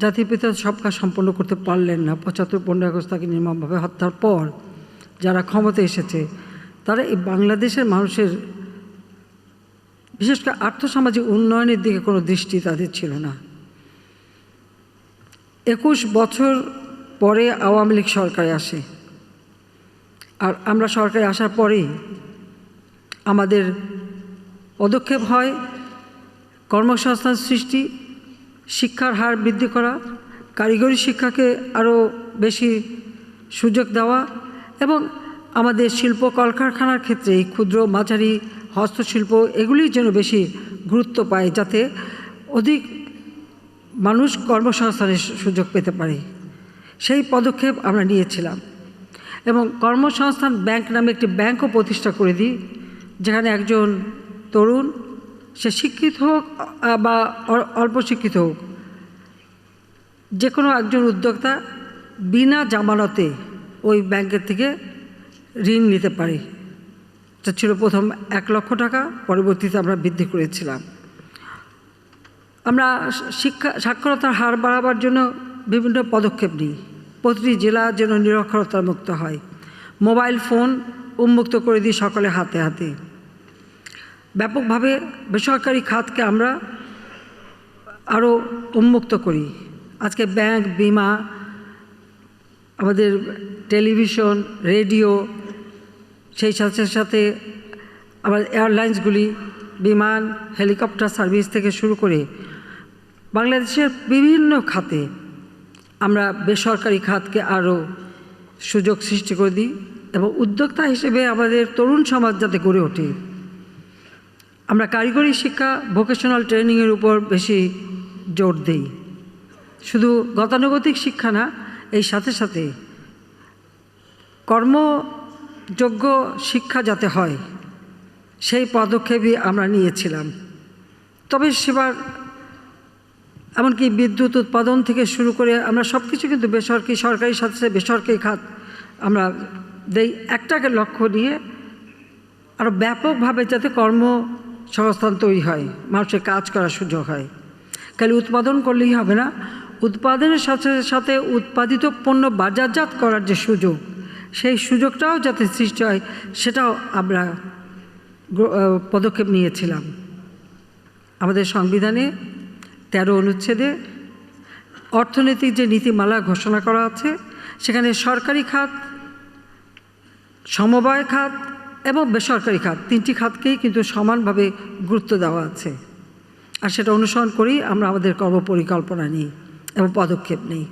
জাতির পিতা সব কাজ সম্পন্ন করতে পারলেন না। ৭৫-১৫ আগস্ট তাকে নির্মমভাবে হত্যার পর যারা ক্ষমতায় এসেছে তারা এই বাংলাদেশের মানুষের বিশেষ করে আর্থসামাজিক উন্নয়নের দিকে কোনো দৃষ্টি তাদের ছিল না। ২১ বছর পরে আওয়ামী লীগ সরকারে আসে, আর আমরা সরকারে আসার পরেই আমাদের পদক্ষেপ হয় কর্মসংস্থান সৃষ্টি, শিক্ষার হার বৃদ্ধি করা, কারিগরি শিক্ষাকে আরও বেশি সুযোগ দেওয়া এবং আমাদের শিল্প কলকারখানার ক্ষেত্রে এই ক্ষুদ্র মাঝারি হস্তশিল্প এগুলির যেন বেশি গুরুত্ব পায়, যাতে অধিক মানুষ কর্মসংস্থানের সুযোগ পেতে পারে। সেই পদক্ষেপ আমরা নিয়েছিলাম এবং কর্মসংস্থান ব্যাংক নামে একটি ব্যাংকও প্রতিষ্ঠা করে দিই, যেখানে একজন তরুণ, সে শিক্ষিত হোক বা অল্প শিক্ষিত হোক, যে কোনো একজন উদ্যোক্তা বিনা জামানতে ওই ব্যাংকের থেকে ঋণ নিতে পারে। এটা ছিল প্রথম ১ লক্ষ টাকা, পরবর্তীতে আমরা বৃদ্ধি করেছিলাম। আমরা সাক্ষরতার হার বাড়াবার জন্য বিভিন্ন পদক্ষেপ নিই। প্রতিটি জেলা যেন নিরক্ষরতার মুক্ত হয়, মোবাইল ফোন উন্মুক্ত করে দিই সকলের হাতে হাতে। ব্যাপকভাবে বেসরকারি খাতকে আমরা আরও উন্মুক্ত করি। আজকে ব্যাংক, বিমা, আমাদের টেলিভিশন, রেডিও, সেই সাথে সাথে আমাদের এয়ারলাইন্সগুলি, বিমান, হেলিকপ্টার সার্ভিস থেকে শুরু করে বাংলাদেশের বিভিন্ন খাতে আমরা বেসরকারি খাতকে আরও সুযোগ সৃষ্টি করে দিই এবং উদ্যোক্তা হিসেবে আমাদের তরুণ সমাজ যাতে গড়ে ওঠে। আমরা কারিগরি শিক্ষা, ভোকেশনাল ট্রেনিংয়ের উপর বেশি জোর দেই। শুধু গতানুগতিক শিক্ষা না, এই সাথে সাথে কর্মযোগ্য শিক্ষা যাতে হয় সেই পদক্ষেপই আমরা নিয়েছিলাম। তবে সেবার এমনকি বিদ্যুৎ উৎপাদন থেকে শুরু করে আমরা সব কিছু কিন্তু বেসরকারি, সরকারি সাথে সাথে বেসরকারি খাত আমরা দেই, একটাকে লক্ষ্য নিয়ে আরও ব্যাপকভাবে যাতে কর্মসংস্থান তৈরি হয়, মানুষের কাজ করার সুযোগ হয়। খালি উৎপাদন করলেই হবে না, উৎপাদনের সাথে সাথে উৎপাদিত পণ্য বাজারজাত করার যে সুযোগ, সেই সুযোগটাও যাতে সৃষ্টি হয় সেটাও আমরা পদক্ষেপ নিয়েছিলাম। আমাদের সংবিধানে ১৩ অনুচ্ছেদে অর্থনৈতিক যে নীতিমালা ঘোষণা করা আছে, সেখানে সরকারি খাত, সমবায় খাত এবং বেসরকারি খাত, ৩টি খাতকেই কিন্তু সমানভাবে গুরুত্ব দেওয়া আছে। আর সেটা অনুসরণ করেই আমরা আমাদের কর্মপরিকল্পনা নিই এবং পদক্ষেপ নিই।